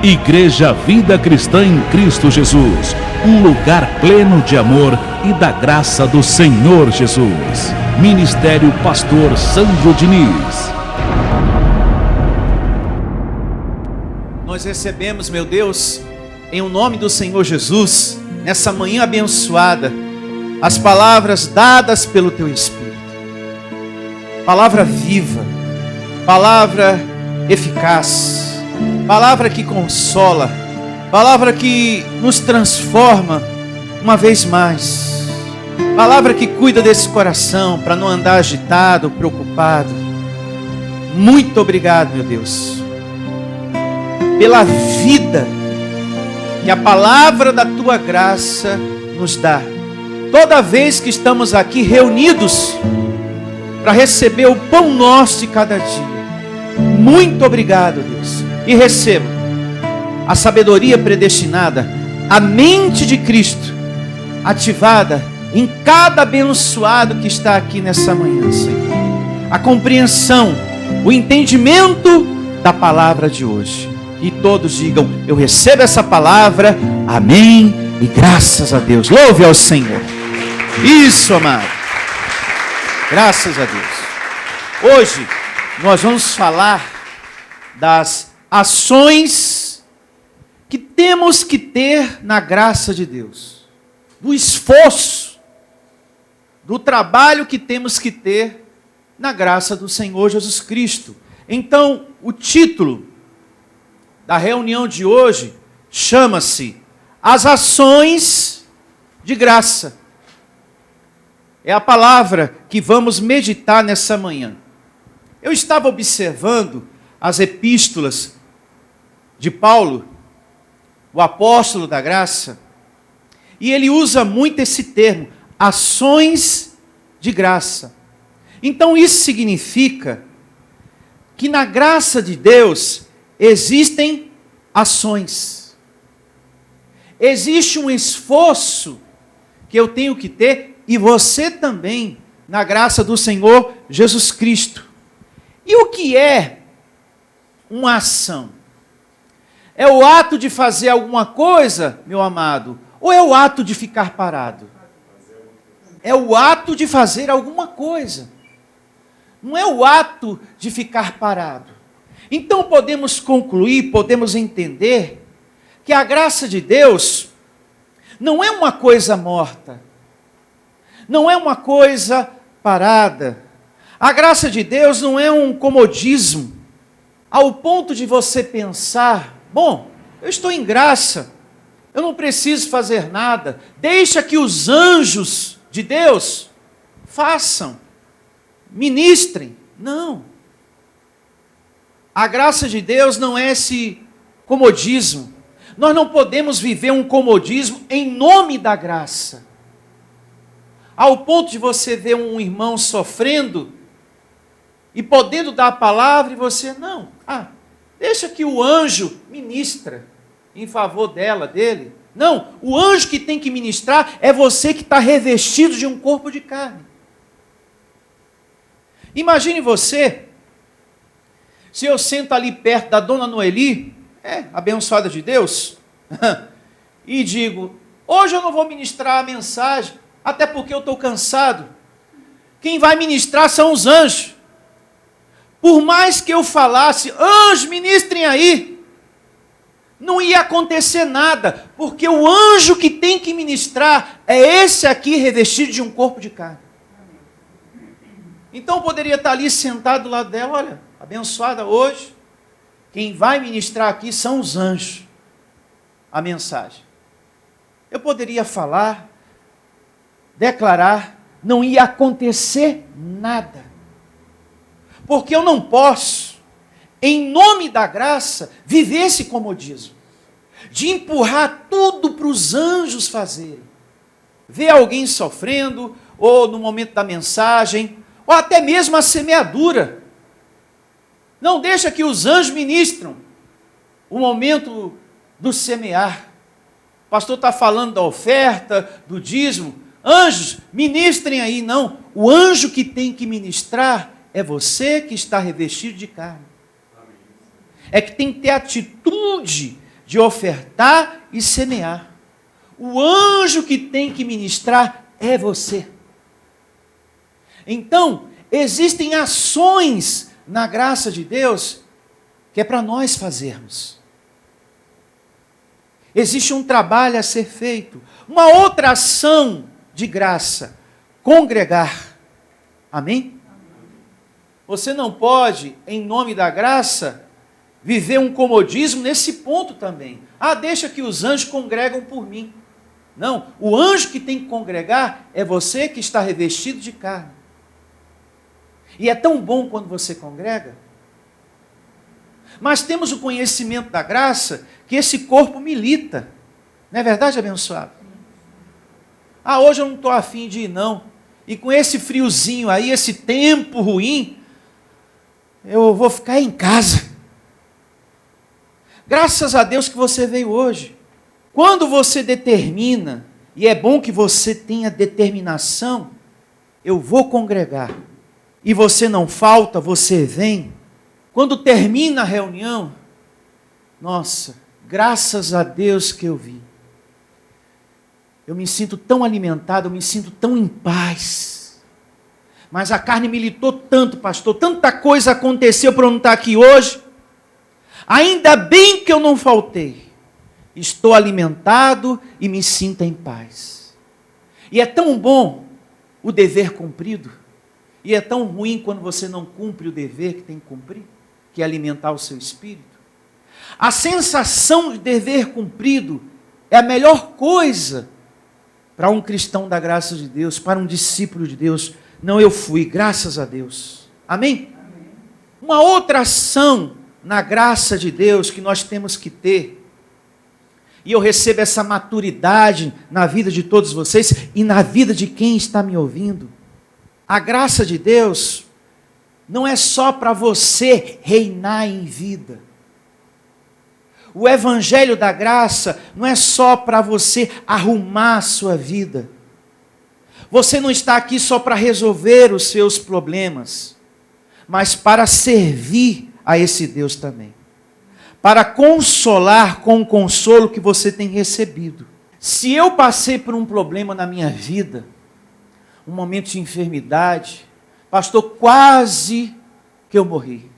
Igreja Vida Cristã em Cristo Jesus, um lugar pleno de amor e da graça do Senhor Jesus. Ministério Pastor Sandro Diniz. Nós recebemos, meu Deus, em o nome do Senhor Jesus, nessa manhã abençoada, as palavras dadas pelo Teu Espírito. Palavra viva, palavra eficaz, palavra que consola, palavra que nos transforma uma vez mais, palavra que cuida desse coração para não andar agitado, preocupado. Muito obrigado, meu Deus, pela vida que a palavra da Tua graça nos dá. Toda vez que estamos aqui reunidos para receber o pão nosso de cada dia. Muito obrigado, Deus. E recebo a sabedoria predestinada, a mente de Cristo ativada em cada abençoado que está aqui nessa manhã, Senhor. A compreensão, o entendimento da palavra de hoje. E todos digam: eu recebo essa palavra, amém, e graças a Deus. Louve ao Senhor. Isso, amado. Graças a Deus. Hoje nós vamos falar das ações que temos que ter na graça de Deus, do esforço, do trabalho que temos que ter na graça do Senhor Jesus Cristo. Então, o título da reunião de hoje chama-se As Ações de Graça. É a palavra que vamos meditar nessa manhã. Eu estava observando as epístolas de Paulo, o apóstolo da graça, e ele usa muito esse termo, ações de graça. Então isso significa que na graça de Deus existem ações. Existe um esforço que eu tenho que ter, e você também, na graça do Senhor Jesus Cristo. E o que é uma ação? É o ato de fazer alguma coisa, meu amado? Ou é o ato de ficar parado? É o ato de fazer alguma coisa. Não é o ato de ficar parado. Então podemos concluir, podemos entender que a graça de Deus não é uma coisa morta. Não é uma coisa parada. A graça de Deus não é um comodismo, ao ponto de você pensar: bom, eu estou em graça, eu não preciso fazer nada, deixa que os anjos de Deus façam, ministrem. Não. A graça de Deus não é esse comodismo. Nós não podemos viver um comodismo em nome da graça. Ao ponto de você ver um irmão sofrendo e podendo dar a palavra e você, não, deixa que o anjo ministra em favor dele. Não, o anjo que tem que ministrar é você que está revestido de um corpo de carne. Imagine você, se eu sento ali perto da dona Noeli, abençoada de Deus, e digo: hoje eu não vou ministrar a mensagem, até porque eu estou cansado. Quem vai ministrar são os anjos. Por mais que eu falasse: anjos, ministrem aí, não ia acontecer nada, porque o anjo que tem que ministrar é esse aqui revestido de um corpo de carne. Então eu poderia estar ali sentado do lado dela: olha, abençoada hoje, quem vai ministrar aqui são os anjos, a mensagem. Eu poderia falar, declarar, não ia acontecer nada. Porque eu não posso, em nome da graça, viver esse comodismo. De empurrar tudo para os anjos fazerem. Ver alguém sofrendo, ou no momento da mensagem, ou até mesmo a semeadura. Não deixa que os anjos ministram o momento do semear. O pastor está falando da oferta, do dízimo. Anjos, ministrem aí. Não, o anjo que tem que ministrar é você que está revestido de carne. É que tem que ter atitude de ofertar e semear. O anjo que tem que ministrar é você. Então, existem ações na graça de Deus que é para nós fazermos. Existe um trabalho a ser feito. Uma outra ação de graça, congregar. Amém? Você não pode, em nome da graça, viver um comodismo nesse ponto também. Ah, deixa que os anjos congregam por mim. Não, o anjo que tem que congregar é você que está revestido de carne. E é tão bom quando você congrega. Mas temos o conhecimento da graça que esse corpo milita. Não é verdade, abençoado? Ah, hoje eu não estou afim de ir, não. E com esse friozinho aí, esse tempo ruim, eu vou ficar em casa. Graças a Deus que você veio hoje. Quando você determina, e é bom que você tenha determinação, eu vou congregar. E você não falta, você vem. Quando termina a reunião, nossa, graças a Deus que eu vim. Eu me sinto tão alimentado, eu me sinto tão em paz. Mas a carne militou tanto, pastor, tanta coisa aconteceu para eu não estar aqui hoje. Ainda bem que eu não faltei. Estou alimentado e me sinto em paz. E é tão bom o dever cumprido. E é tão ruim quando você não cumpre o dever que tem que cumprir, que é alimentar o seu espírito. A sensação de dever cumprido é a melhor coisa para um cristão da graça de Deus, para um discípulo de Deus. Não, eu fui, graças a Deus. Amém? Amém. Uma outra ação na graça de Deus que nós temos que ter, e eu recebo essa maturidade na vida de todos vocês e na vida de quem está me ouvindo. A graça de Deus não é só para você reinar em vida. O evangelho da graça não é só para você arrumar a sua vida. Você não está aqui só para resolver os seus problemas, mas para servir a esse Deus também. Para consolar com o consolo que você tem recebido. Se eu passei por um problema na minha vida, um momento de enfermidade, pastor, quase que eu morri.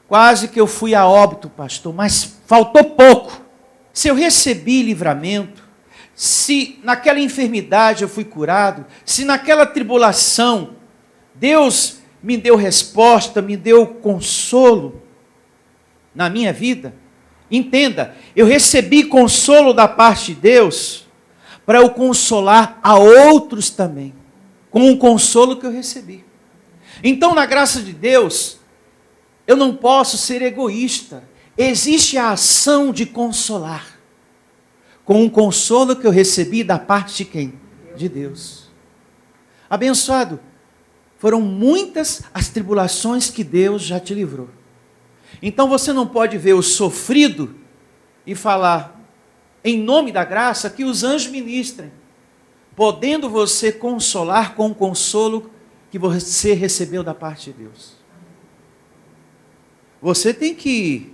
Quase que eu fui a óbito, pastor, mas faltou pouco. Se eu recebi livramento, se naquela enfermidade eu fui curado, se naquela tribulação Deus me deu resposta, me deu consolo na minha vida, entenda, eu recebi consolo da parte de Deus para eu consolar a outros também, com o consolo que eu recebi. Então, na graça de Deus, eu não posso ser egoísta. Existe a ação de consolar, com o consolo que eu recebi da parte de quem? De Deus. Abençoado, foram muitas as tribulações que Deus já te livrou. Então você não pode ver o sofrido e falar, em nome da graça, que os anjos ministrem, podendo você consolar com o consolo que você recebeu da parte de Deus. Você tem que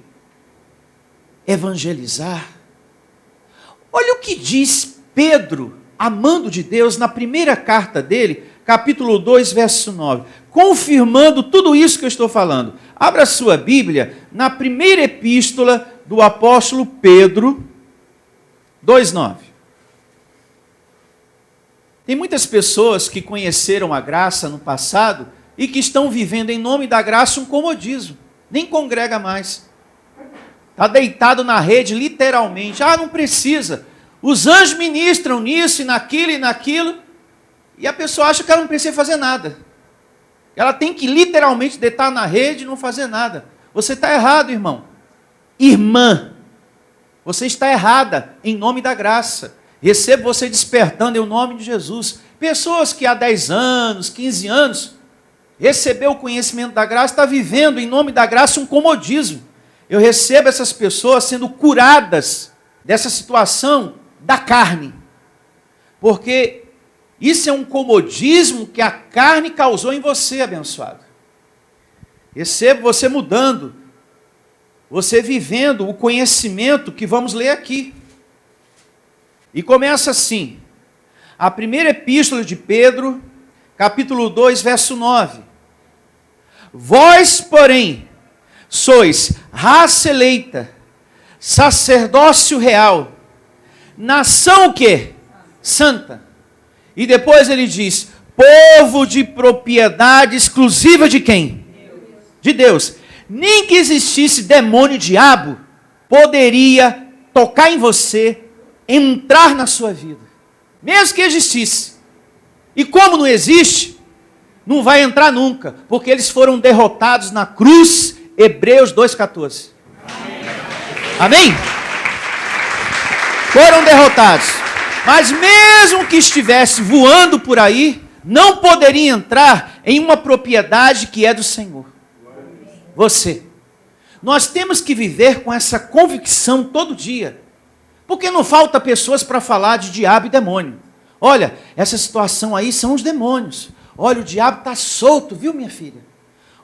evangelizar. Olha o que diz Pedro, amando de Deus, na primeira carta dele, capítulo 2, verso 9, confirmando tudo isso que eu estou falando. Abra sua Bíblia na primeira epístola do apóstolo Pedro, 2,9. Tem muitas pessoas que conheceram a graça no passado e que estão vivendo em nome da graça um comodismo. Nem congrega mais. Está deitado na rede, literalmente. Ah, não precisa. Os anjos ministram nisso e naquilo. E a pessoa acha que ela não precisa fazer nada. Ela tem que literalmente deitar na rede e não fazer nada. Você está errado, irmão. Irmã, você está errada em nome da graça. Recebo você despertando em nome de Jesus. Pessoas que há 10 anos, 15 anos, recebeu o conhecimento da graça, está vivendo em nome da graça um comodismo. Eu recebo essas pessoas sendo curadas dessa situação da carne. Porque isso é um comodismo que a carne causou em você, abençoado. Recebo você mudando Você vivendo o conhecimento que vamos ler aqui. E começa assim. A primeira epístola de Pedro, capítulo 2, verso 9. Vós, porém, sois raça eleita, sacerdócio real, nação o quê? Santa. E depois ele diz, povo de propriedade exclusiva de quem? De Deus. Nem que existisse demônio, diabo, poderia tocar em você, entrar na sua vida. Mesmo que existisse. E como não existe, não vai entrar nunca, porque eles foram derrotados na cruz, Hebreus 2,14. Amém? Foram derrotados. Mas mesmo que estivesse voando por aí, não poderia entrar em uma propriedade que é do Senhor. Você. Nós temos que viver com essa convicção todo dia. Porque não falta pessoas para falar de diabo e demônio. Olha, essa situação aí são os demônios. Olha, o diabo está solto, viu, minha filha?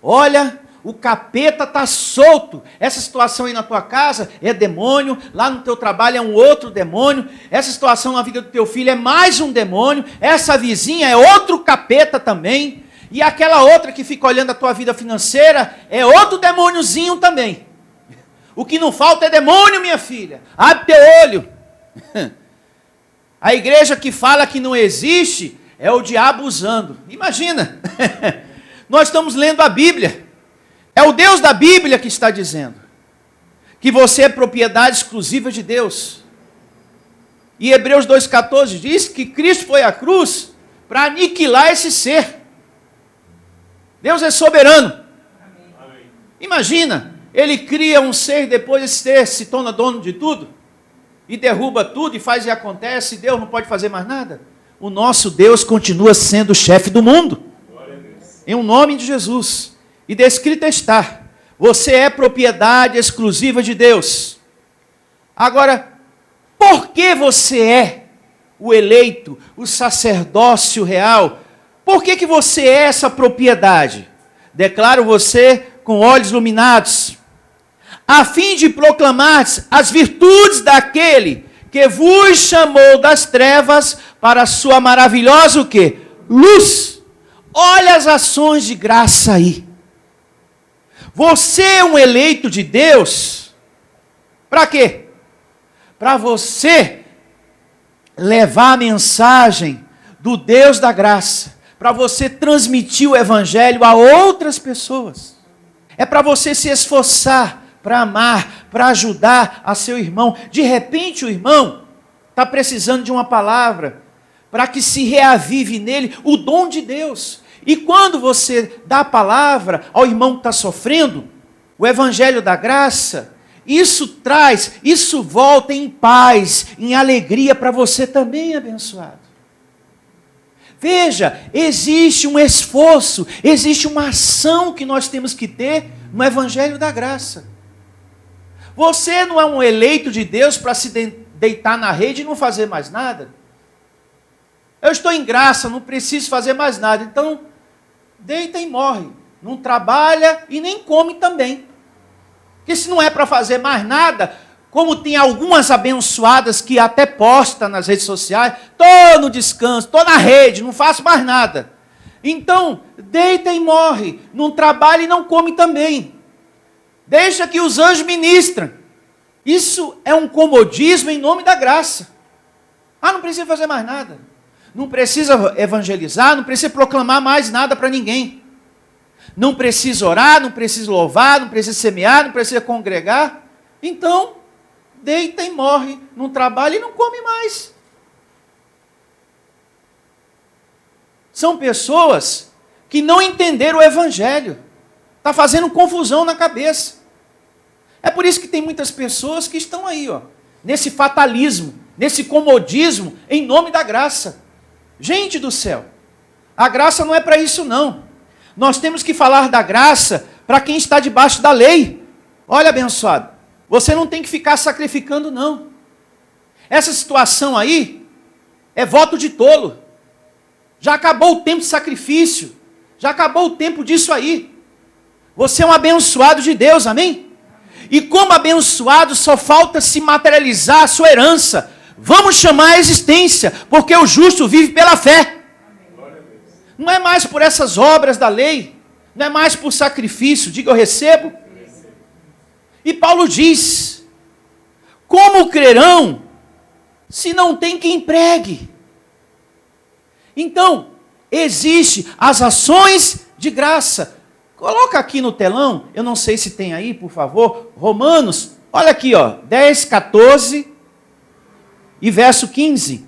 Olha, o capeta está solto. Essa situação aí na tua casa é demônio, lá no teu trabalho é um outro demônio, essa situação na vida do teu filho é mais um demônio, essa vizinha é outro capeta também, e aquela outra que fica olhando a tua vida financeira é outro demôniozinho também. O que não falta é demônio, minha filha. Abre teu olho. A igreja que fala que não existe é o diabo usando. Imagina. Nós estamos lendo a Bíblia. É o Deus da Bíblia que está dizendo que você é propriedade exclusiva de Deus. E Hebreus 2,14 diz que Cristo foi à cruz para aniquilar esse ser. Deus é soberano. Amém. Imagina, ele cria um ser e depois esse ser se torna dono de tudo e derruba tudo e faz e acontece, e Deus não pode fazer mais nada. O nosso Deus continua sendo o chefe do mundo. Em o nome de Jesus. E descrito está, você é propriedade exclusiva de Deus. Agora, por que você é o eleito, o sacerdócio real? Por que você é essa propriedade? Declaro você com olhos iluminados, a fim de proclamar as virtudes daquele que vos chamou das trevas para a sua maravilhosa o quê? Luz. Olha as ações de graça aí. Você é um eleito de Deus, para quê? Para você levar a mensagem do Deus da graça, para você transmitir o evangelho a outras pessoas. É para você se esforçar, para amar, para ajudar a seu irmão. De repente o irmão está precisando de uma palavra, para que se reavive nele o dom de Deus. E quando você dá a palavra ao irmão que está sofrendo, o evangelho da graça, isso volta em paz, em alegria para você também, abençoado. Veja, existe um esforço, existe uma ação que nós temos que ter no evangelho da graça. Você não é um eleito de Deus para se deitar na rede e não fazer mais nada. Eu estou em graça, não preciso fazer mais nada, então deita e morre, não trabalha e nem come também. Porque se não é para fazer mais nada, como tem algumas abençoadas que até postam nas redes sociais, estou no descanso, estou na rede, não faço mais nada. Então, deita e morre, não trabalha e não come também. Deixa que os anjos ministram. Isso é um comodismo em nome da graça. Ah, não precisa fazer mais nada. Não precisa evangelizar, não precisa proclamar mais nada para ninguém. Não precisa orar, não precisa louvar, não precisa semear, não precisa congregar. Então, deita e morre, não trabalha e não come mais. São pessoas que não entenderam o evangelho. Está fazendo confusão na cabeça. É por isso que tem muitas pessoas que estão aí, nesse fatalismo, nesse comodismo, em nome da graça. Gente do céu, a graça não é para isso não. Nós temos que falar da graça para quem está debaixo da lei. Olha, abençoado, você não tem que ficar sacrificando não. Essa situação aí é voto de tolo. Já acabou o tempo de sacrifício. Já acabou o tempo disso aí. Você é um abençoado de Deus, amém? E como abençoado, só falta se materializar a sua herança. Vamos chamar a existência, porque o justo vive pela fé. Não é mais por essas obras da lei, não é mais por sacrifício. Diga, eu recebo. E Paulo diz, como crerão se não tem quem pregue? Então, existe as ações de graça. Coloca aqui no telão, eu não sei se tem aí, por favor, Romanos, olha aqui, 10, 14 e verso 15.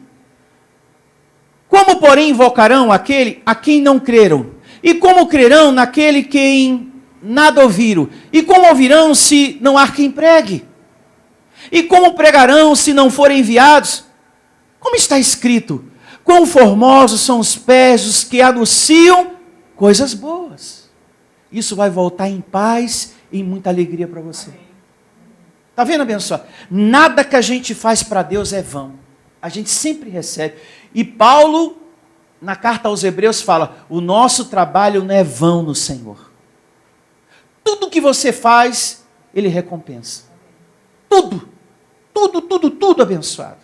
Como, porém, invocarão aquele a quem não creram? E como crerão naquele quem nada ouviram? E como ouvirão se não há quem pregue? E como pregarão se não forem enviados? Como está escrito, quão formosos são os pés dos que anunciam coisas boas. Isso vai voltar em paz e em muita alegria para você. Está vendo, abençoado? Nada que a gente faz para Deus é vão. A gente sempre recebe. E Paulo, na carta aos Hebreus, fala, o nosso trabalho não é vão no Senhor. Tudo que você faz, Ele recompensa. Tudo. Tudo abençoado.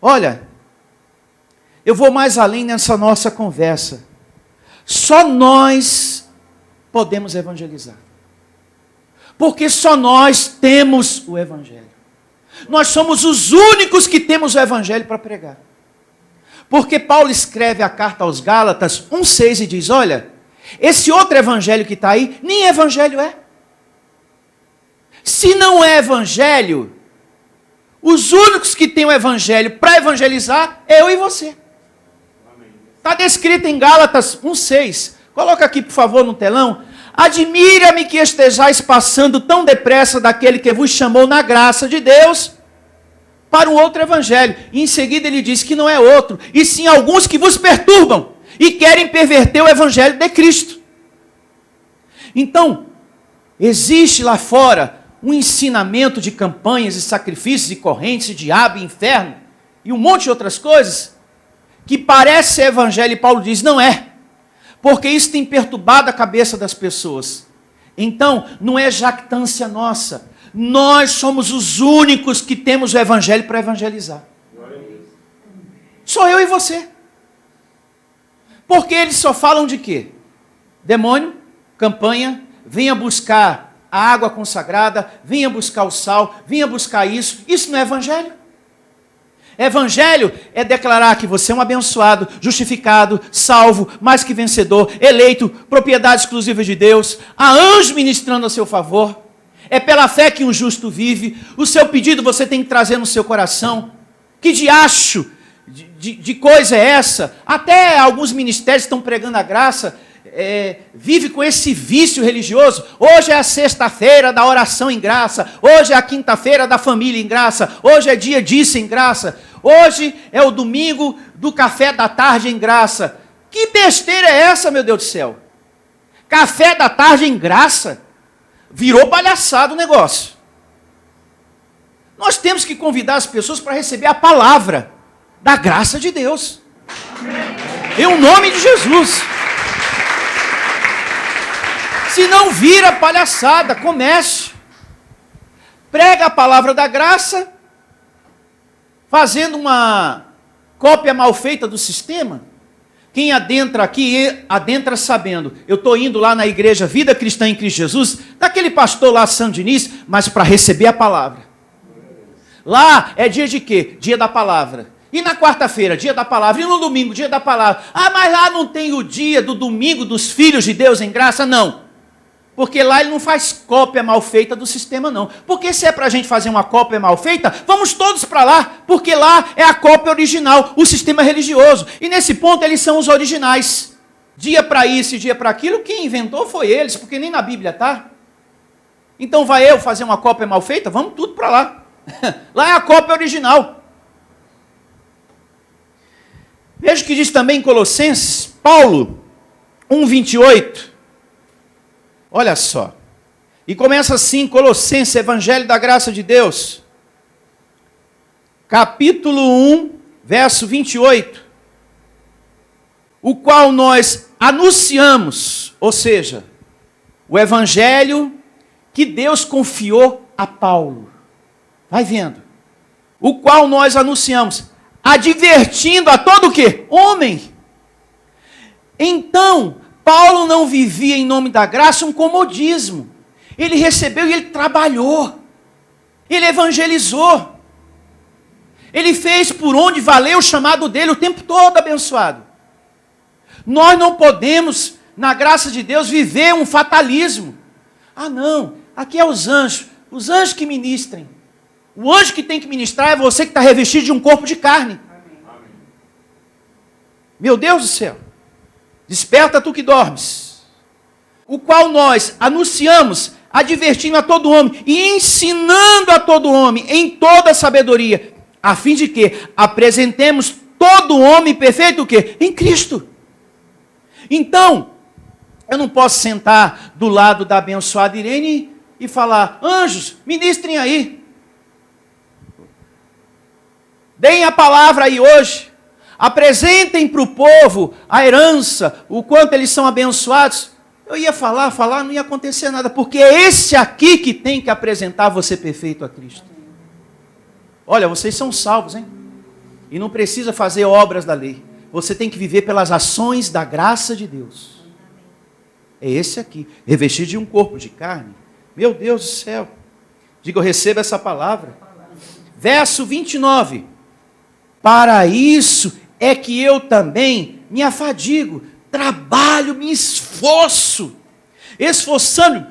Olha, eu vou mais além nessa nossa conversa. Só nós podemos evangelizar. Porque só nós temos o Evangelho. Nós somos os únicos que temos o Evangelho para pregar. Porque Paulo escreve a carta aos Gálatas 1,6 e diz, olha, esse outro Evangelho que está aí, nem Evangelho é. Se não é Evangelho, os únicos que têm o Evangelho para evangelizar é eu e você. Está descrito em Gálatas 1,6. Coloca aqui, por favor, no telão. Admira-me que estejais passando tão depressa daquele que vos chamou na graça de Deus para um outro evangelho. E em seguida ele diz que não é outro, e sim alguns que vos perturbam e querem perverter o evangelho de Cristo. Então, existe lá fora um ensinamento de campanhas e sacrifícios e correntes, e diabo e inferno, e um monte de outras coisas, que parece ser evangelho, e Paulo diz, não é. Porque isso tem perturbado a cabeça das pessoas. Então, não é jactância nossa. Nós somos os únicos que temos o Evangelho para evangelizar. Sou eu e você. Porque eles só falam de quê? Demônio, campanha, venha buscar a água consagrada, venha buscar o sal, venha buscar isso. Isso não é Evangelho. Evangelho é declarar que você é um abençoado, justificado, salvo, mais que vencedor, eleito, propriedade exclusiva de Deus, há anjos ministrando a seu favor. É pela fé que um justo vive. O seu pedido você tem que trazer no seu coração. Que diacho de coisa é essa? Até alguns ministérios estão pregando a graça, vive com esse vício religioso. Hoje é a sexta-feira da oração em graça, hoje é a quinta-feira da família em graça, hoje é dia disso em graça, hoje é o domingo do café da tarde em graça. Que besteira é essa, meu Deus do céu? Café da tarde em graça? Virou palhaçada o negócio. Nós temos que convidar as pessoas para receber a palavra da graça de Deus. Em o nome de Jesus. Se não vira palhaçada, comece. Prega a palavra da graça, fazendo uma cópia mal feita do sistema. Quem adentra aqui, adentra sabendo. Eu estou indo lá na igreja Vida Cristã em Cristo Jesus, daquele pastor lá, São Diniz, mas para receber a palavra. Lá é dia de quê? Dia da palavra. E na quarta-feira, dia da palavra. E no domingo, dia da palavra. Ah, mas lá não tem o dia do domingo dos filhos de Deus em graça? Não. Porque lá ele não faz cópia mal feita do sistema, não. Porque se é para a gente fazer uma cópia mal feita, vamos todos para lá. Porque lá é a cópia original, o sistema religioso. E nesse ponto eles são os originais. Dia para isso e dia para aquilo, quem inventou foi eles, porque nem na Bíblia tá. Então vai eu fazer uma cópia mal feita? Vamos tudo para lá. Lá é a cópia original. Veja o que diz também em Colossenses, Paulo 1:28. Olha só. E começa assim, Colossenses, Evangelho da Graça de Deus. Capítulo 1, verso 28. O qual nós anunciamos, ou seja, o Evangelho que Deus confiou a Paulo. Vai vendo. O qual nós anunciamos, advertindo a todo o quê? Homem. Então, Paulo não vivia em nome da graça um comodismo. Ele recebeu e ele trabalhou. Ele evangelizou. Ele fez por onde valeu o chamado dele o tempo todo, abençoado. Nós não podemos, na graça de Deus, viver um fatalismo. Ah não, aqui é os anjos que ministrem. O anjo que tem que ministrar é você que está revestido de um corpo de carne. Amém. Meu Deus do céu, desperta tu que dormes. O qual nós anunciamos, advertindo a todo homem e ensinando a todo homem em toda sabedoria, a fim de que apresentemos todo homem perfeito o quê? Em Cristo. Então, eu não posso sentar do lado da abençoada Irene e falar, anjos, ministrem aí. Deem a palavra aí hoje. Apresentem para o povo a herança, o quanto eles são abençoados. Eu ia falar, não ia acontecer nada, porque é esse aqui que tem que apresentar você perfeito a Cristo. Olha, vocês são salvos, hein? E não precisa fazer obras da lei. Você tem que viver pelas ações da graça de Deus. É esse aqui, revestido de um corpo de carne. Meu Deus do céu. Diga, eu recebo essa palavra. Verso 29. Para isso é que eu também me afadigo, trabalho, me esforço, esforçando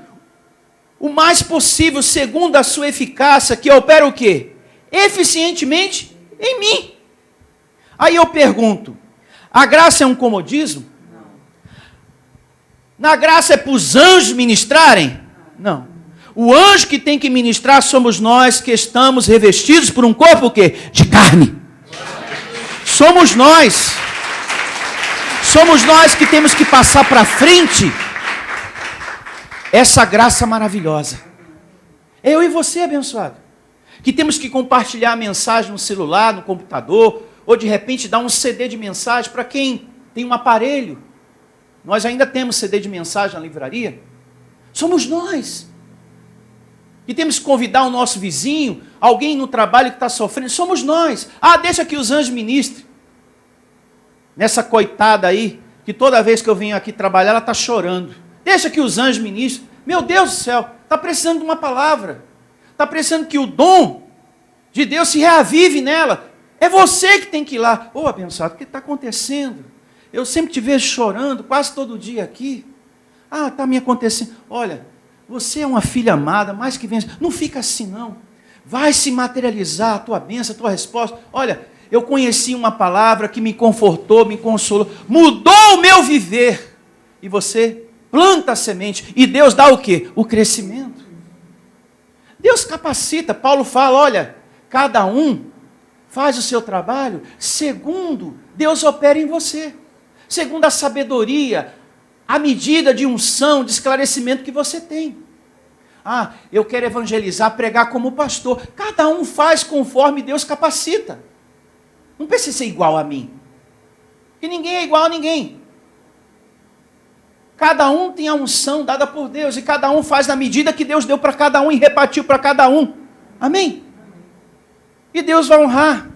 o mais possível, segundo a sua eficácia, que opera o quê? Eficientemente em mim. Aí eu pergunto, a graça é um comodismo? Não. Na graça é para os anjos ministrarem? Não. O anjo que tem que ministrar somos nós que estamos revestidos por um corpo o quê? De carne. Somos nós que temos que passar para frente essa graça maravilhosa. Eu e você, abençoado, que temos que compartilhar a mensagem no celular, no computador, ou de repente dar um CD de mensagem para quem tem um aparelho. Nós ainda temos CD de mensagem na livraria. Somos nós que temos que convidar o nosso vizinho, alguém no trabalho que está sofrendo, somos nós. Ah, deixa que os anjos ministrem. Nessa coitada aí, que toda vez que eu venho aqui trabalhar, ela está chorando. Deixa que os anjos ministrem. Meu Deus do céu, está precisando de uma palavra. Está precisando que o dom de Deus se reavive nela. É você que tem que ir lá. Ô, abençoado, o que está acontecendo? Eu sempre te vejo chorando, quase todo dia aqui. Ah, está me acontecendo. Olha, você é uma filha amada, mais que vence. Não fica assim, não. Vai se materializar a tua bênção, a tua resposta. Olha, eu conheci uma palavra que me confortou, me consolou, mudou o meu viver. E você planta a semente. E Deus dá o quê? O crescimento. Deus capacita. Paulo fala, olha, cada um faz o seu trabalho segundo Deus opera em você. Segundo a sabedoria, a medida de unção, de esclarecimento que você tem. Ah, eu quero evangelizar, pregar como pastor. Cada um faz conforme Deus capacita. Não precisa ser igual a mim. Porque ninguém é igual a ninguém. Cada um tem a unção dada por Deus. E cada um faz na medida que Deus deu para cada um e repartiu para cada um. Amém? E Deus vai honrar.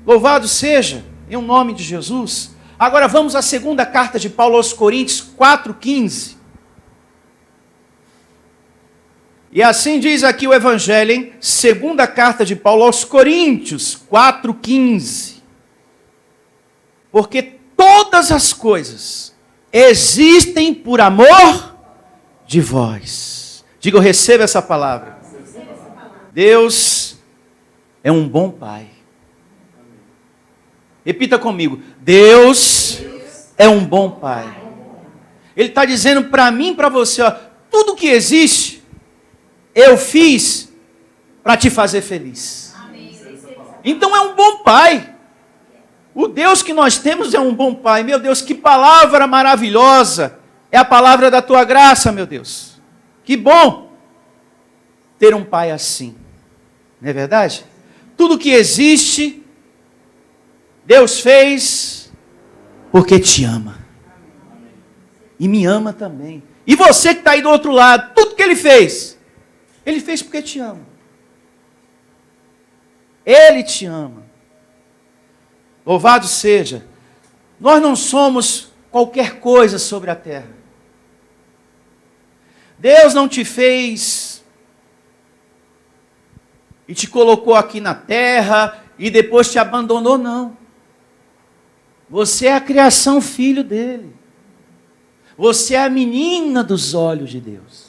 Louvado seja, em nome de Jesus. Agora vamos à segunda carta de Paulo aos Coríntios 4,15. E assim diz aqui o Evangelho, hein? Segunda carta de Paulo aos Coríntios 4,15. Porque todas as coisas existem por amor de vós. Diga, eu recebo essa palavra. Deus é um bom Pai. Repita comigo. Deus é um bom Pai. Ele está dizendo para mim e para você, ó, tudo que existe, eu fiz para te fazer feliz. Então é um bom Pai. O Deus que nós temos é um bom Pai. Meu Deus, que palavra maravilhosa. É a palavra da tua graça, meu Deus. Que bom ter um Pai assim. Não é verdade? Tudo que existe, Deus fez porque te ama. E me ama também. E você que está aí do outro lado, tudo que ele fez porque te ama. Ele te ama. Louvado seja. Nós não somos qualquer coisa sobre a terra. Deus não te fez e te colocou aqui na terra e depois te abandonou, não. Você é a criação filho dele. Você é a menina dos olhos de Deus.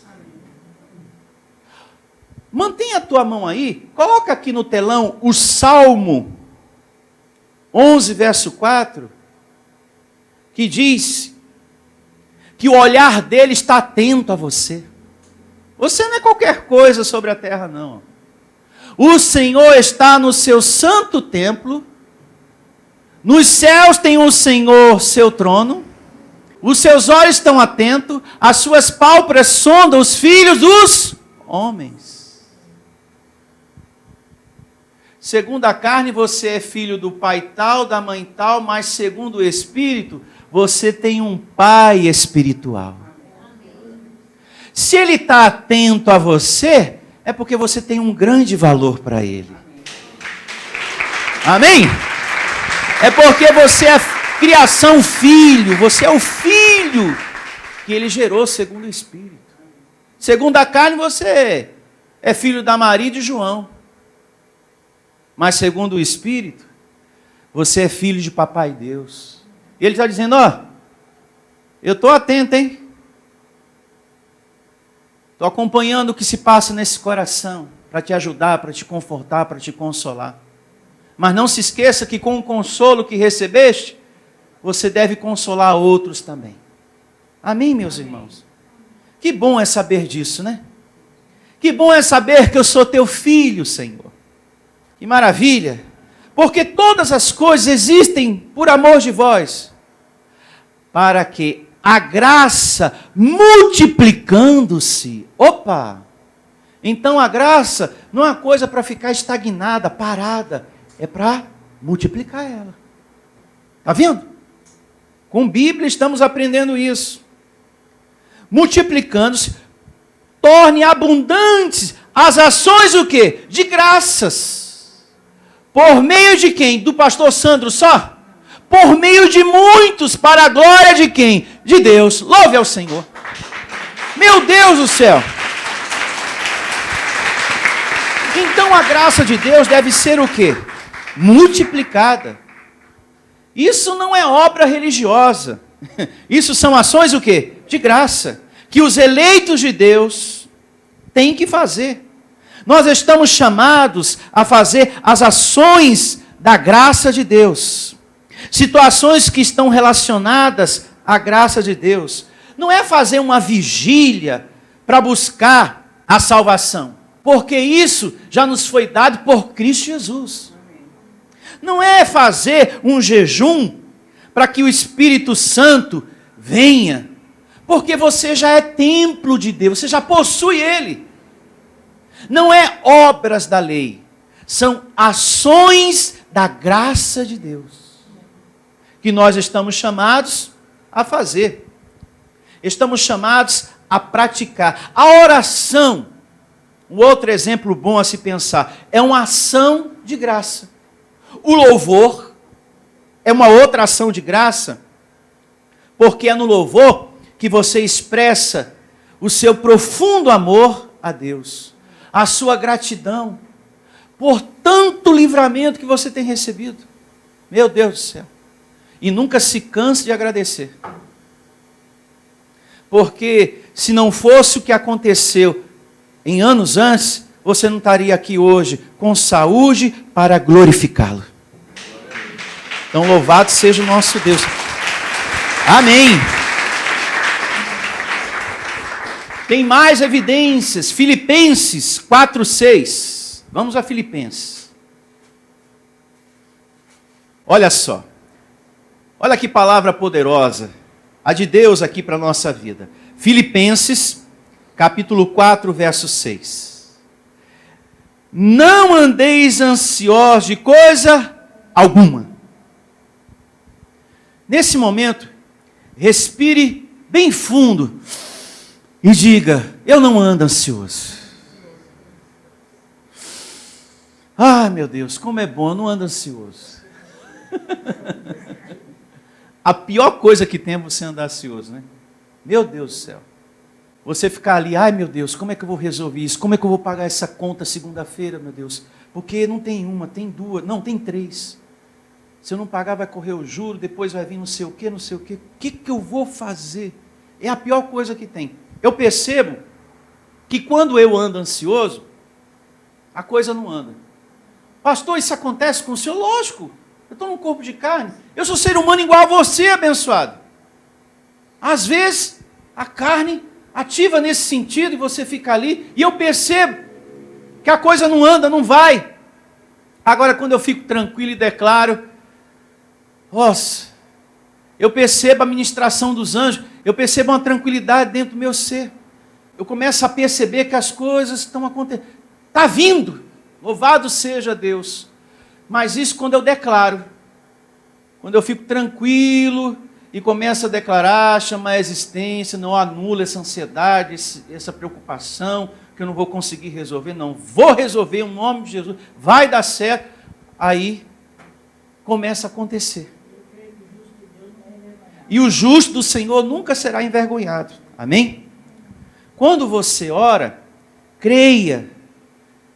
Mantenha a tua mão aí, coloca aqui no telão o Salmo 11, verso 4, que diz que o olhar dele está atento a você. Você não é qualquer coisa sobre a terra, não. O Senhor está no seu santo templo, nos céus tem o Senhor seu trono, os seus olhos estão atentos, as suas pálpebras sondam os filhos dos homens. Segundo a carne, você é filho do pai tal, da mãe tal, mas segundo o Espírito, você tem um pai espiritual. Se ele está atento a você, é porque você tem um grande valor para ele. Amém? É porque você é criação filho, você é o filho que ele gerou segundo o Espírito. Segundo a carne, você é filho da Maria e de João. Mas segundo o Espírito, você é filho de Papai Deus. E ele está dizendo, ó, eu estou atento, hein? Estou acompanhando o que se passa nesse coração, para te ajudar, para te confortar, para te consolar. Mas não se esqueça que com o consolo que recebeste, você deve consolar outros também. Amém, meus irmãos? Que bom é saber disso, né? Que bom é saber que eu sou teu filho, Senhor. Que maravilha! Porque todas as coisas existem por amor de vós, para que a graça multiplicando-se. Opa! Então a graça não é uma coisa para ficar estagnada, parada, é para multiplicar ela. Está vendo? Com Bíblia estamos aprendendo isso. Multiplicando-se, torne abundantes as ações o quê? De graças. Por meio de quem? Do pastor Sandro só? Por meio de muitos, para a glória de quem? De Deus. Louve ao Senhor. Meu Deus do céu. Então a graça de Deus deve ser o quê? Multiplicada. Isso não é obra religiosa. Isso são ações o quê? De graça. Que os eleitos de Deus têm que fazer. Nós estamos chamados a fazer as ações da graça de Deus. Situações que estão relacionadas à graça de Deus. Não é fazer uma vigília para buscar a salvação. Porque isso já nos foi dado por Cristo Jesus. Não é fazer um jejum para que o Espírito Santo venha. Porque você já é templo de Deus, você já possui Ele. Não é obras da lei, são ações da graça de Deus, que nós estamos chamados a fazer, estamos chamados a praticar. A oração, um outro exemplo bom a se pensar, é uma ação de graça. O louvor é uma outra ação de graça, porque é no louvor que você expressa o seu profundo amor a Deus. A sua gratidão por tanto livramento que você tem recebido. Meu Deus do céu. E nunca se canse de agradecer. Porque se não fosse o que aconteceu em anos antes, você não estaria aqui hoje com saúde para glorificá-lo. Então louvado seja o nosso Deus. Amém. Tem mais evidências. Filipenses 4:6. Vamos a Filipenses. Olha só. Olha que palavra poderosa. A de Deus aqui para a nossa vida. Filipenses, capítulo 4, verso 6. Não andeis ansiosos de coisa alguma. Nesse momento, respire bem fundo. e diga: eu não ando ansioso. Ai, meu Deus, como é bom, eu não ando ansioso. A pior coisa que tem é você andar ansioso, né? Meu Deus do céu. Você ficar ali: ai meu Deus, como é que eu vou resolver isso? Como é que eu vou pagar essa conta segunda-feira, meu Deus? Porque não tem uma, tem duas, não, tem três. Se eu não pagar, vai correr o juro, depois vai vir não sei o quê, não sei o quê. O que eu vou fazer? É a pior coisa que tem. Eu percebo que quando eu ando ansioso, a coisa não anda. Pastor, isso acontece com o senhor? Lógico. Eu estou num corpo de carne. Eu sou ser humano igual a você, abençoado. Às vezes, a carne ativa nesse sentido e você fica ali. E eu percebo que a coisa não anda, não vai. Agora, quando eu fico tranquilo e declaro, nossa, eu percebo a ministração dos anjos. Eu percebo uma tranquilidade dentro do meu ser. Eu começo a perceber que as coisas estão acontecendo. Está vindo. Louvado seja Deus. Mas isso quando eu declaro. Quando eu fico tranquilo e começo a declarar, chamar a existência, não anula essa ansiedade, essa preocupação, que eu não vou conseguir resolver. Não, vou resolver em nome de Jesus. Vai dar certo. Aí começa a acontecer. E o justo do Senhor nunca será envergonhado. Amém? Quando você ora, creia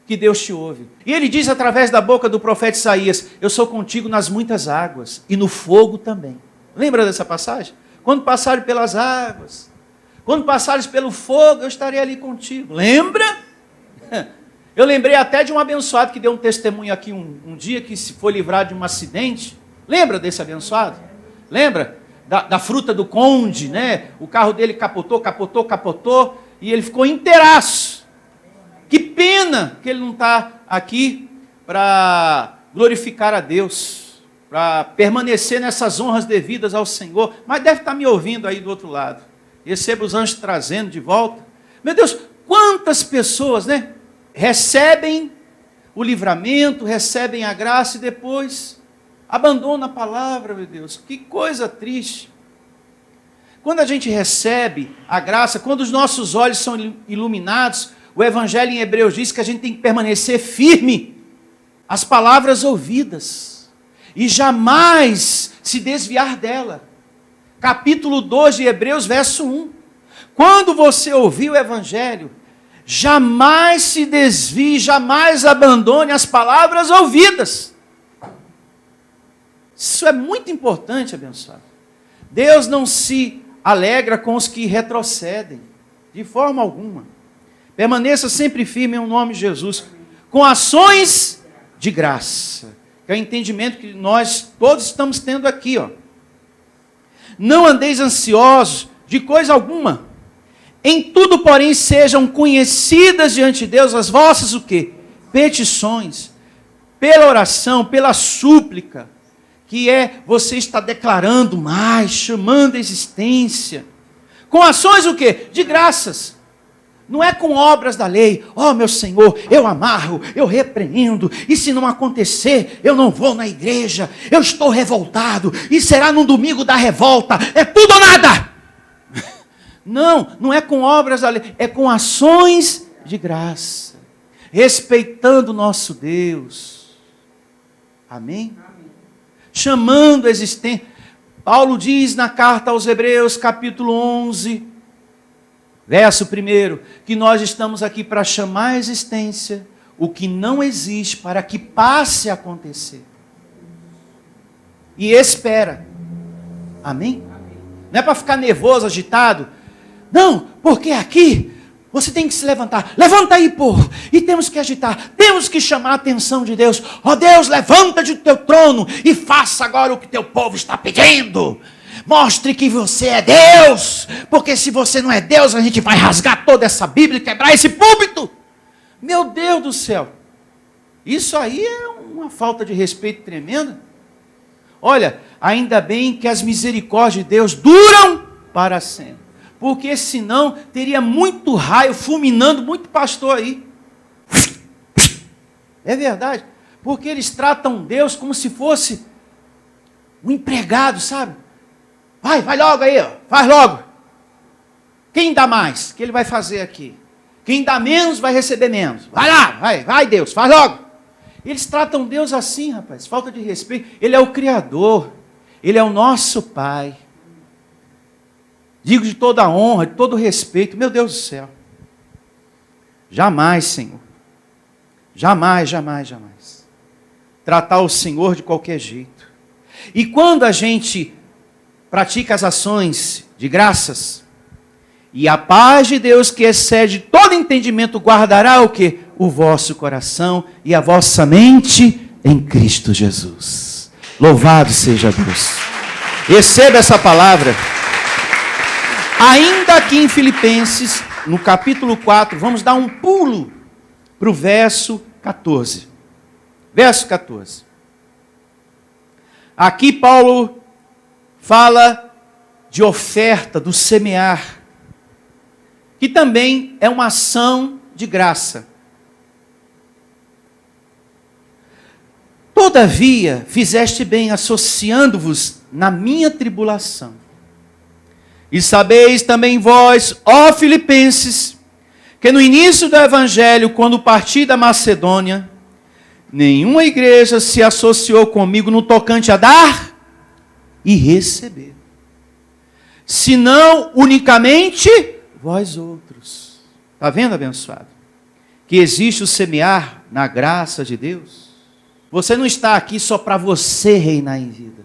que Deus te ouve. E ele diz através da boca do profeta Isaías: eu sou contigo nas muitas águas e no fogo também. Lembra dessa passagem? Quando passares pelas águas, quando passares pelo fogo, eu estarei ali contigo. Lembra? Eu lembrei até de um abençoado que deu um testemunho aqui um dia, que se foi livrado de um acidente. Lembra desse abençoado? Lembra? Da fruta do conde, né? O carro dele capotou, e ele ficou inteiraço. Que pena que ele não está aqui para glorificar a Deus, para permanecer nessas honras devidas ao Senhor, mas deve estar me ouvindo aí do outro lado. Receba os anjos trazendo de volta. Meu Deus, quantas pessoas, né? Recebem o livramento, recebem a graça e depois abandona a palavra, meu Deus. Que coisa triste. Quando a gente recebe a graça, quando os nossos olhos são iluminados, o Evangelho em Hebreus diz que a gente tem que permanecer firme às palavras ouvidas e jamais se desviar dela. Capítulo 2 de Hebreus, verso 1. Quando você ouvir o Evangelho, jamais se desvie, jamais abandone as palavras ouvidas. Isso é muito importante, abençoado. Deus não se alegra com os que retrocedem, de forma alguma. Permaneça sempre firme em nome de Jesus, com ações de graça, que é o entendimento que nós todos estamos tendo aqui, ó. Não andeis ansiosos de coisa alguma, em tudo, porém, sejam conhecidas diante de Deus as vossas o quê? Petições, pela oração, pela súplica, que é você está declarando mais, chamando a existência, com ações o quê? De graças. Não é com obras da lei. Ó, meu Senhor, eu amarro, eu repreendo, e se não acontecer, eu não vou na igreja, eu estou revoltado, e será no domingo da revolta, é tudo ou nada. Não, não é com obras da lei, é com ações de graça, respeitando o nosso Deus. Amém? Chamando a existência. Paulo diz na carta aos Hebreus, capítulo 11, verso 1, que nós estamos aqui para chamar a existência o que não existe, para que passe a acontecer. E espera. Amém? Não é para ficar nervoso, agitado. Não, porque aqui você tem que se levantar. Levanta aí, povo. E temos que agitar. Temos que chamar a atenção de Deus. Ó Deus, levanta de teu trono e faça agora o que teu povo está pedindo. Mostre que você é Deus. Porque se você não é Deus, a gente vai rasgar toda essa Bíblia e quebrar esse púlpito. Meu Deus do céu. Isso aí é uma falta de respeito tremenda. Olha, ainda bem que as misericórdias de Deus duram para sempre. Porque senão teria muito raio fulminando muito pastor aí. É verdade. Porque eles tratam Deus como se fosse um empregado, sabe? Vai logo aí, ó, faz logo. Quem dá mais? O que ele vai fazer aqui? Quem dá menos vai receber menos. Vai lá, vai Deus, faz logo. Eles tratam Deus assim, rapaz, falta de respeito. Ele é o Criador, Ele é o nosso Pai. Digo de toda honra, de todo respeito, meu Deus do céu. Jamais, Senhor. Jamais, jamais, jamais. Tratar o Senhor de qualquer jeito. E quando a gente pratica as ações de graças, e a paz de Deus que excede todo entendimento guardará o quê? O vosso coração e a vossa mente em Cristo Jesus. Louvado seja Deus. Receba essa palavra. Ainda aqui em Filipenses, no capítulo 4, vamos dar um pulo para o verso 14. Verso 14. Aqui Paulo fala de oferta, do semear, que também é uma ação de graça. Todavia, fizeste bem associando-vos na minha tribulação. E sabeis também vós, ó Filipenses, que no início do Evangelho, quando parti da Macedônia, nenhuma igreja se associou comigo no tocante a dar e receber, senão unicamente vós outros. Está vendo, abençoado? Que existe o semear na graça de Deus. Você não está aqui só para você reinar em vida.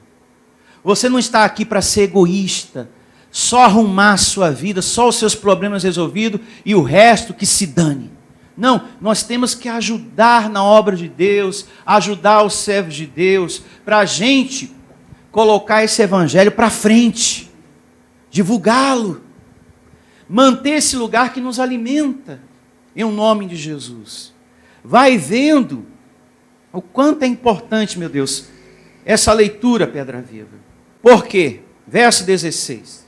Você não está aqui para ser egoísta, só arrumar a sua vida, só os seus problemas resolvidos e o resto que se dane. Não, nós temos que ajudar na obra de Deus, ajudar os servos de Deus, para a gente colocar esse evangelho para frente, divulgá-lo, manter esse lugar que nos alimenta, em nome de Jesus. Vai vendo o quanto é importante, meu Deus, essa leitura, Pedra Viva. Por quê? Verso 16.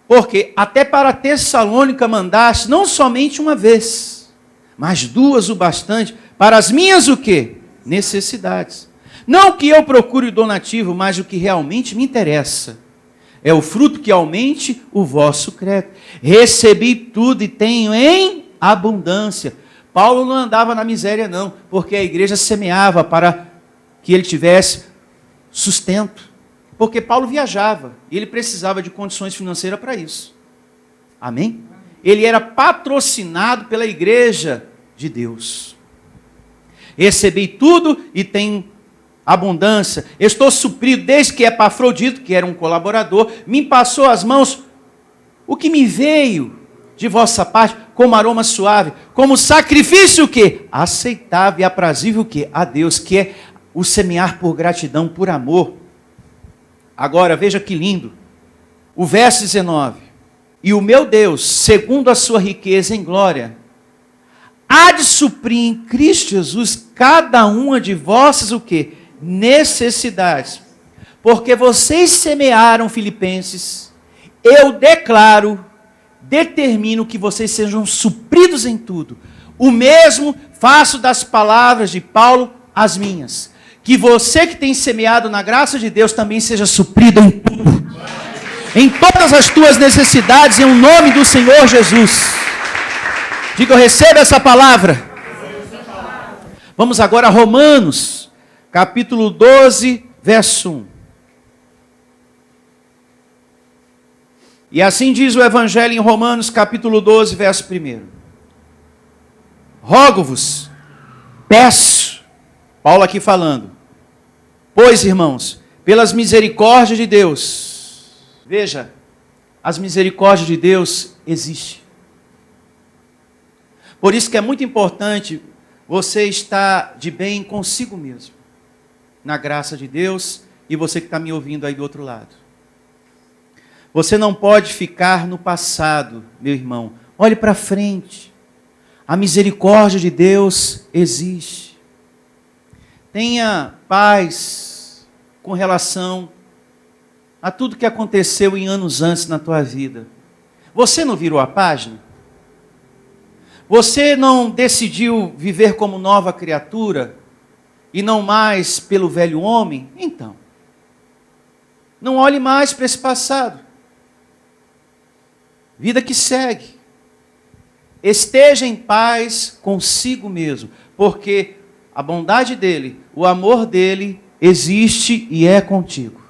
Porque até para Tessalônica mandaste, não somente uma vez, mas duas o bastante, para as minhas o quê? Necessidades. Não que eu procure o donativo, mas o que realmente me interessa. É o fruto que aumente o vosso crédito. Recebi tudo e tenho em abundância. Paulo não andava na miséria não, porque a igreja semeava para que ele tivesse sustento. Porque Paulo viajava e ele precisava de condições financeiras para isso. Amém? Ele era patrocinado pela igreja de Deus. Recebi tudo e tenho abundância. Estou suprido desde que Epafrodito, que era um colaborador, me passou as mãos o que me veio de vossa parte como aroma suave, como sacrifício o quê? Aceitável e aprazível o quê? A Deus, que é o semear por gratidão, por amor. Agora, veja que lindo. O verso 19. E o meu Deus, segundo a sua riqueza em glória, há de suprir em Cristo Jesus cada uma de vossas o quê? Necessidades. Porque vocês semearam, Filipenses, eu declaro, determino que vocês sejam supridos em tudo. O mesmo faço das palavras de Paulo as minhas. Que você que tem semeado na graça de Deus também seja suprido em tudo. Em todas as tuas necessidades, em nome do Senhor Jesus. Diga, eu recebo essa palavra. Vamos agora a Romanos, capítulo 12, verso 1. E assim diz o Evangelho em Romanos, capítulo 12, verso 1. Rogo-vos, peço, Paulo aqui falando, pois, irmãos, pelas misericórdias de Deus, veja, as misericórdias de Deus existem. Por isso que é muito importante você estar de bem consigo mesmo, na graça de Deus, e você que está me ouvindo aí do outro lado. Você não pode ficar no passado, meu irmão. Olhe para frente. A misericórdia de Deus existe. Tenha paz com relação a tudo que aconteceu em anos antes na tua vida. Você não virou a página? Você não decidiu viver como nova criatura e não mais pelo velho homem? Então, não olhe mais para esse passado. Vida que segue. Esteja em paz consigo mesmo, porque a bondade dele, o amor dele existe e é contigo.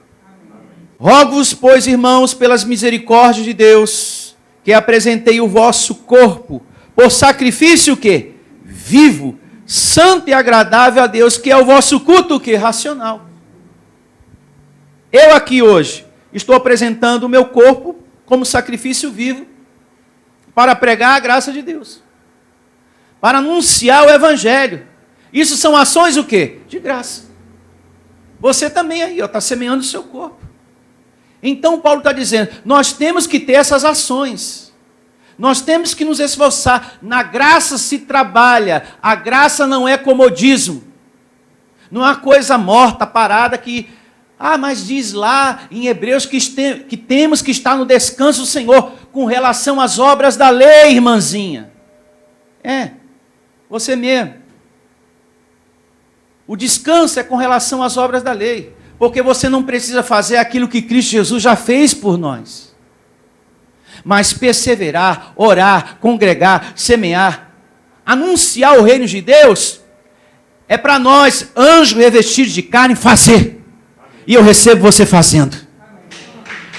Rogo-vos, pois, irmãos, pelas misericórdias de Deus, que apresentei o vosso corpo por sacrifício o quê? Vivo, santo e agradável a Deus, que é o vosso culto o quê? Racional. Eu aqui hoje estou apresentando o meu corpo como sacrifício vivo para pregar a graça de Deus, para anunciar o evangelho. Isso são ações o quê? De graça. Você também aí, está semeando o seu corpo. Então Paulo está dizendo, nós temos que ter essas ações. Nós temos que nos esforçar. Na graça se trabalha. A graça não é comodismo. Não é uma coisa morta, parada que... mas diz lá em Hebreus que temos que estar no descanso do Senhor com relação às obras da lei, irmãzinha. Você mesmo. O descanso é com relação às obras da lei. Porque você não precisa fazer aquilo que Cristo Jesus já fez por nós. Mas perseverar, orar, congregar, semear, anunciar o reino de Deus, é para nós, anjos revestidos de carne, fazer. E eu recebo você fazendo.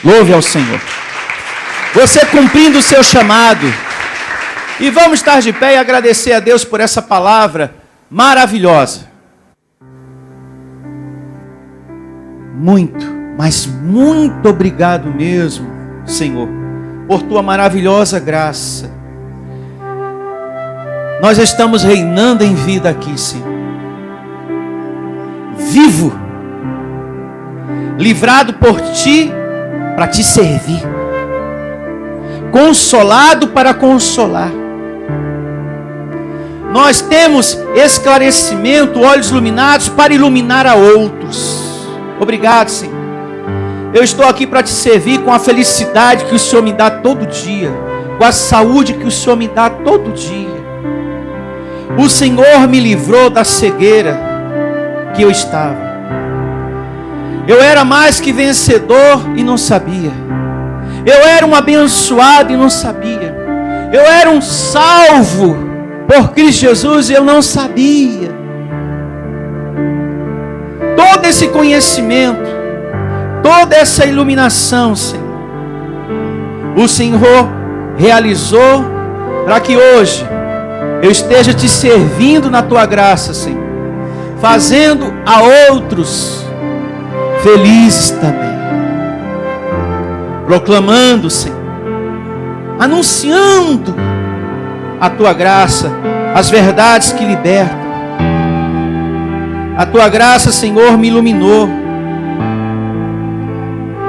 Louve ao Senhor. Você cumprindo o seu chamado. E vamos estar de pé e agradecer a Deus por essa palavra maravilhosa. Muito, mas muito obrigado mesmo, Senhor, por tua maravilhosa graça. Nós estamos reinando em vida aqui, Senhor. Vivo, livrado por ti para te servir, consolado para consolar. Nós temos esclarecimento, olhos iluminados para iluminar a outros. Obrigado, Senhor. Eu estou aqui para te servir com a felicidade que o Senhor me dá todo dia, com a saúde que o Senhor me dá todo dia. O Senhor me livrou da cegueira que eu estava. Eu era mais que vencedor e não sabia. Eu era um abençoado e não sabia. Eu era um salvo por Cristo Jesus e eu não sabia. Todo esse conhecimento, toda essa iluminação, Senhor, o Senhor realizou para que hoje eu esteja te servindo na tua graça, Senhor, fazendo a outros felizes também, proclamando, Senhor, anunciando a tua graça, as verdades que libertam. A tua graça, Senhor, me iluminou.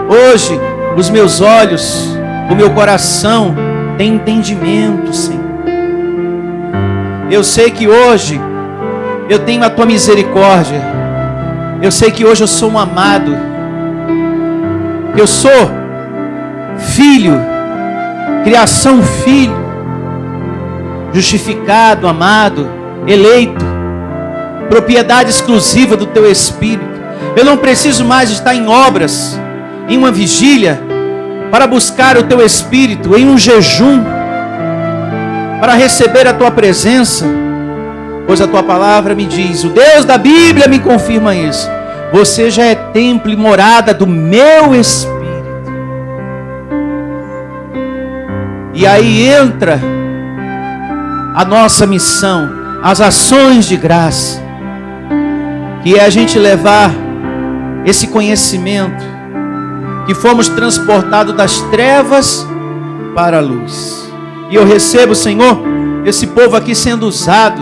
Hoje, os meus olhos, o meu coração tem entendimento, Senhor. Eu sei que hoje eu tenho a tua misericórdia. Eu sei que hoje eu sou um amado. Eu sou filho, criação filho, justificado, amado, eleito, propriedade exclusiva do teu Espírito. Eu não preciso mais estar em obras, em uma vigília, para buscar o teu Espírito, em um jejum, para receber a tua presença, pois a tua palavra me diz, o Deus da Bíblia me confirma isso, você já é templo e morada do meu Espírito. E aí entra a nossa missão, as ações de graça, que é a gente levar esse conhecimento, que fomos transportados das trevas para a luz. E eu recebo, Senhor, esse povo aqui sendo usado,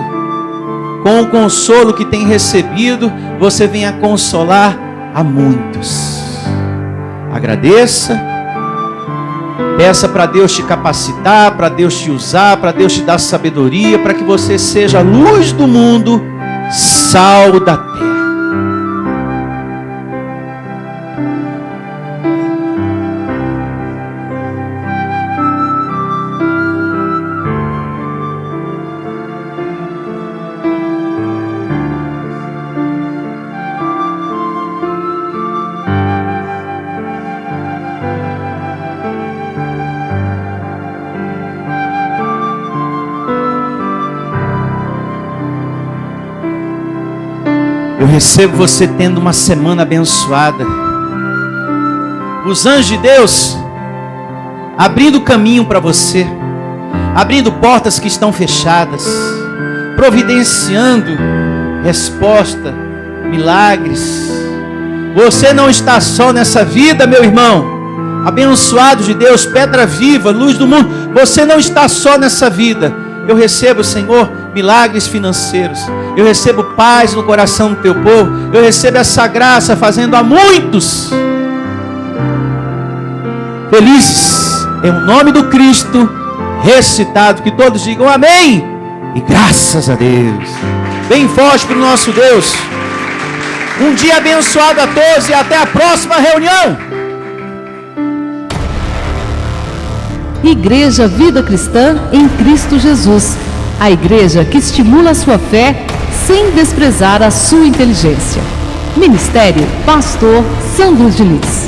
com o consolo que tem recebido, você venha consolar a muitos. Agradeça, peça para Deus te capacitar, para Deus te usar, para Deus te dar sabedoria, para que você seja a luz do mundo, sal da terra. Eu recebo você tendo uma semana abençoada. Os anjos de Deus abrindo caminho para você, abrindo portas que estão fechadas, providenciando resposta, milagres. Você não está só nessa vida, meu irmão. Abençoado de Deus, pedra viva, luz do mundo. Você não está só nessa vida. Eu recebo, Senhor, milagres financeiros. Eu recebo paz no coração do teu povo. Eu recebo essa graça fazendo a muitos felizes. Em nome do Cristo ressuscitado. Que todos digam amém. E graças a Deus. Bem forte para o nosso Deus. Um dia abençoado a todos e até a próxima reunião. Igreja Vida Cristã em Cristo Jesus. A igreja que estimula a sua fé sem desprezar a sua inteligência. Ministério Pastor Sandro Diniz.